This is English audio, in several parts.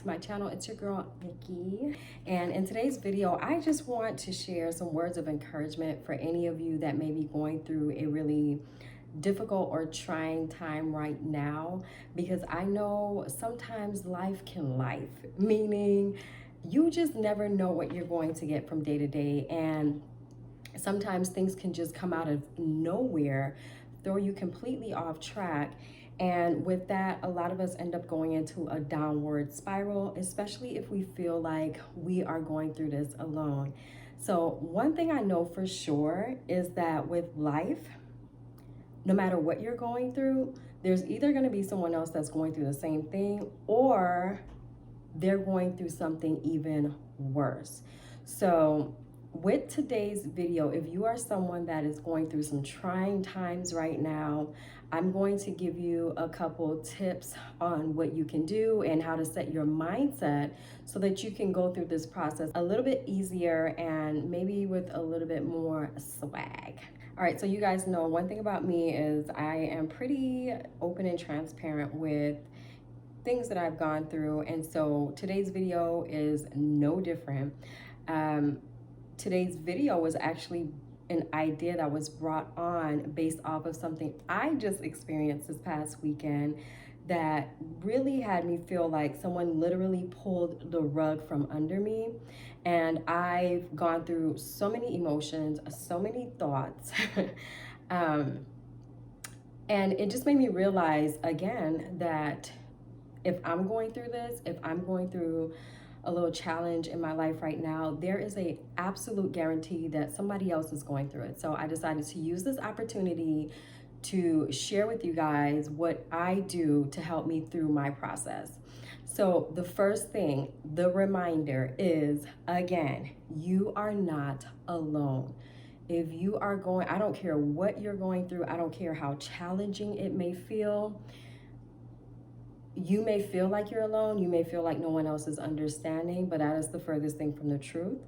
my channel. It's your girl Nikki, and in today's video I just want to share some words of encouragement for any of you that may be going through a really difficult or trying time right now, because I know sometimes life can life, meaning you just never know what you're going to get from day to day, and sometimes things can just come out of nowhere, throw you completely off track. And with that, a lot of us end up going into a downward spiral, especially if we feel like we are going through this alone. So one thing I know for sure is that with life, no matter what you're going through, there's either going to be someone else that's going through the same thing, or they're going through something even worse. So with today's video, if you are someone that is going through some trying times right now, I'm going to give you a couple tips on what you can do and how to set your mindset so that you can go through this process a little bit easier and maybe with a little bit more swag. All right, so you guys know one thing about me is I am pretty open and transparent with things that I've gone through, and so today's video is no different. Today's video was actually an idea that was brought on based off of something I just experienced this past weekend that really had me feel like someone literally pulled the rug from under me. And I've gone through so many emotions, so many thoughts. And it just made me realize again that if I'm going through this, if I'm going through a little challenge in my life right now, there is a absolute guarantee that somebody else is going through it. So I decided to use this opportunity to share with you guys what I do to help me through my process. So the first thing, the reminder is, again, you are not alone. If you are going, I don't care what you're going through, I don't care how challenging it may feel. You may feel like you're alone, you may feel like no one else is understanding, but that is the furthest thing from the truth.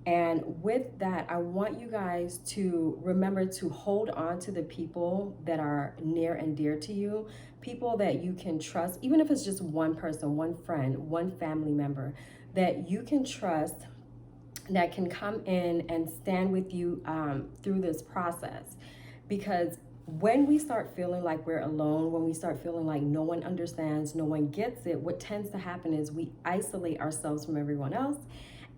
And with that, I want you guys to remember to hold on to the people that are near and dear to you, people that you can trust, even if it's just one person, one friend, one family member that you can trust, that can come in and stand with you through this process. Because when we start feeling like we're alone, when we start feeling like no one understands, no one gets it, what tends to happen is we isolate ourselves from everyone else.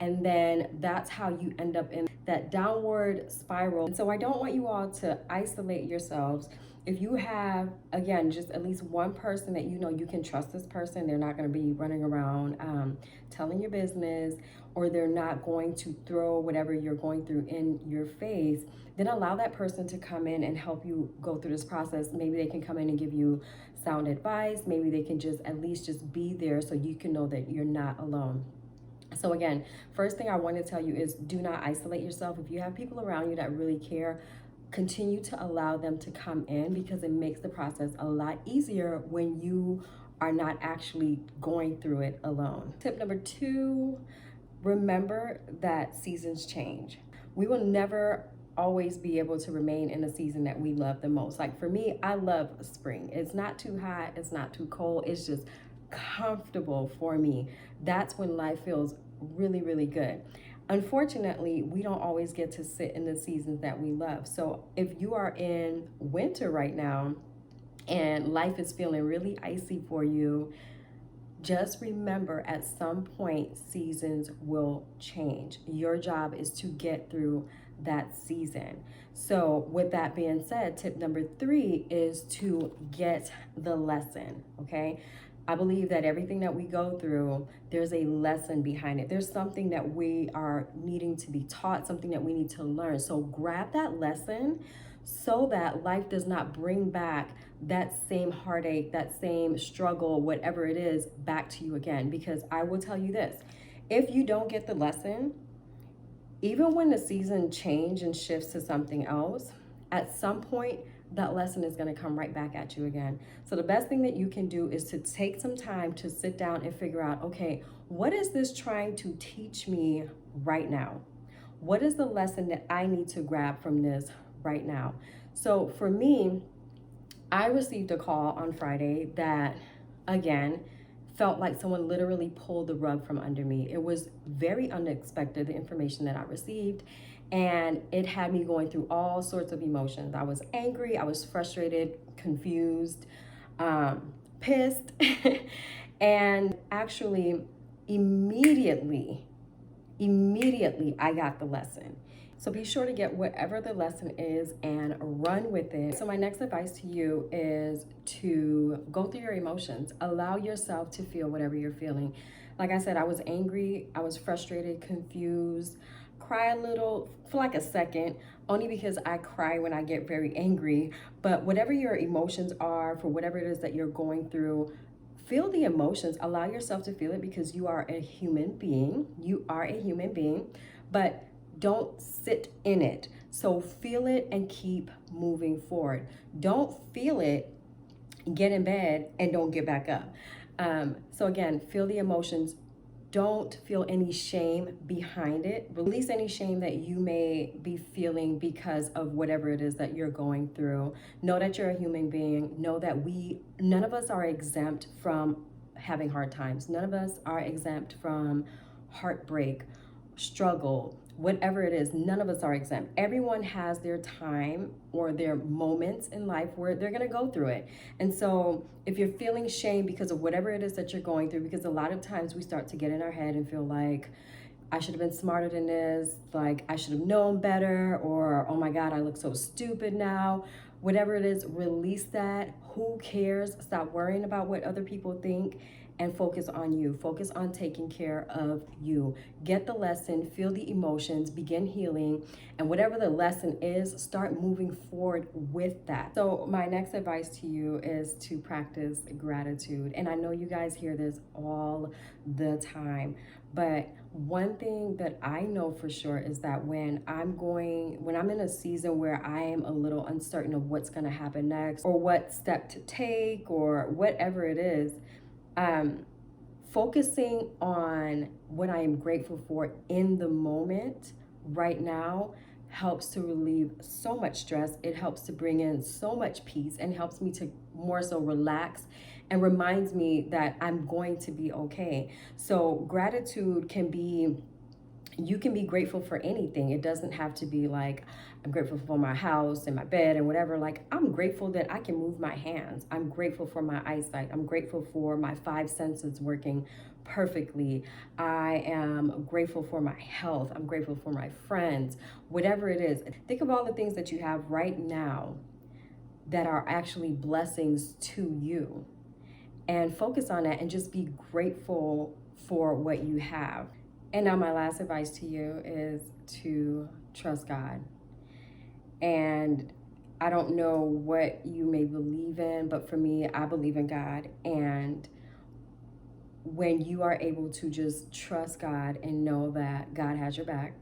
And then that's how you end up in that downward spiral. And so I don't want you all to isolate yourselves. If you have, again, just at least one person that you know you can trust this person, they're not going to be running around telling your business, or they're not going to throw whatever you're going through in your face, then allow that person to come in and help you go through this process. Maybe they can come in and give you sound advice. Maybe they can just at least just be there so you can know that you're not alone. So again, first thing I want to tell you is do not isolate yourself. If you have people around you that really care, continue to allow them to come in, because it makes the process a lot easier when you are not actually going through it alone. Tip number 2, remember that seasons change. We will never always be able to remain in the season that we love the most. Like for me, I love spring. It's not too hot, it's not too cold, it's just comfortable for me. That's when life feels really, really good. Unfortunately, we don't always get to sit in the seasons that we love. So if you are in winter right now and life is feeling really icy for you, just remember at some point seasons will change. Your job is to get through that season. So with that being said, tip number 3 is to get the lesson, okay? I believe that everything that we go through, there's a lesson behind it. There's something that we are needing to be taught, something that we need to learn. So grab that lesson so that life does not bring back that same heartache, that same struggle, whatever it is, back to you again. Because I will tell you this, if you don't get the lesson, even when the season change and shifts to something else, at some point, that lesson is going to come right back at you again. So the best thing that you can do is to take some time to sit down and figure out, okay, what is this trying to teach me right now? What is the lesson that I need to grab from this right now? So for me, I received a call on Friday that, again, felt like someone literally pulled the rug from under me. It was very unexpected, the information that I received, and it had me going through all sorts of emotions. I was angry, I was frustrated, confused, pissed, and actually immediately I got the lesson. So be sure to get whatever the lesson is and run with it. So my next advice to you is to go through your emotions. Allow yourself to feel whatever you're feeling. Like I said, I was angry, I was frustrated, confused, cry a little for like a second, only because I cry when I get very angry. But whatever your emotions are, for whatever it is that you're going through, feel the emotions. Allow yourself to feel it, because you are a human being. You are a human being, but don't sit in it. So feel it and keep moving forward. Don't feel it, get in bed, and don't get back up. So again, feel the emotions. Don't feel any shame behind it. Release any shame that you may be feeling because of whatever it is that you're going through. Know that you're a human being. Know that none of us are exempt from having hard times. None of us are exempt from heartbreak, struggle, whatever it is. None of us are exempt. Everyone has their time or their moments in life where they're going to go through it. And so if you're feeling shame because of whatever it is that you're going through, because a lot of times we start to get in our head and feel like, I should have been smarter than this, like I should have known better, or oh my God, I look so stupid now. Whatever it is, release that. Who cares? Stop worrying about what other people think and focus on you. Focus on taking care of you. Get the lesson, feel the emotions, begin healing, and whatever the lesson is, start moving forward with that. So my next advice to you is to practice gratitude. And I know you guys hear this all the time, but one thing that I know for sure is that when I'm in a season where I am a little uncertain of what's going to happen next, or what step to take, or whatever it is, focusing on what I am grateful for in the moment right now helps to relieve so much stress. It helps to bring in so much peace and helps me to more so relax and reminds me that I'm going to be okay. So gratitude can be, you can be grateful for anything. It doesn't have to be like, I'm grateful for my house and my bed and whatever. Like, I'm grateful that I can move my hands. I'm grateful for my eyesight. I'm grateful for my 5 senses working perfectly. I am grateful for my health. I'm grateful for my friends. Whatever it is, think of all the things that you have right now that are actually blessings to you, and focus on that and just be grateful for what you have. And now my last advice to you is to trust God. And I don't know what you may believe in, but for me, I believe in God. And when you are able to just trust God and know that God has your back,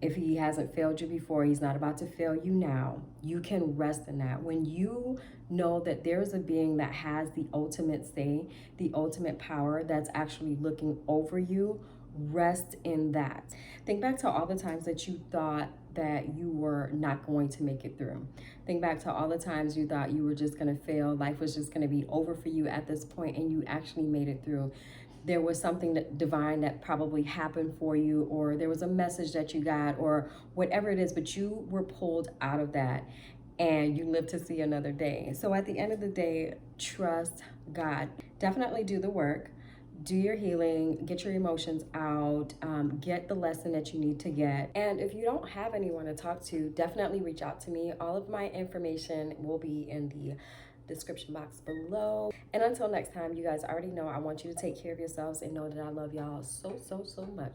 if he hasn't failed you before, he's not about to fail you now. You can rest in that. When you know that there's a being that has the ultimate say, the ultimate power, that's actually looking over you, rest in that. Think back to all the times that you thought that you were not going to make it through. Think back to all the times you thought you were just going to fail. Life was just going to be over for you at this point, and you actually made it through. There was something divine that probably happened for you, or there was a message that you got, or whatever it is, but you were pulled out of that and you lived to see another day. So at the end of the day, trust God. Definitely do the work. Do your healing, get your emotions out, get the lesson that you need to get. And if you don't have anyone to talk to, definitely reach out to me. All of my information will be in the description box below. And until next time, you guys already know I want you to take care of yourselves and know that I love y'all so, so, so much.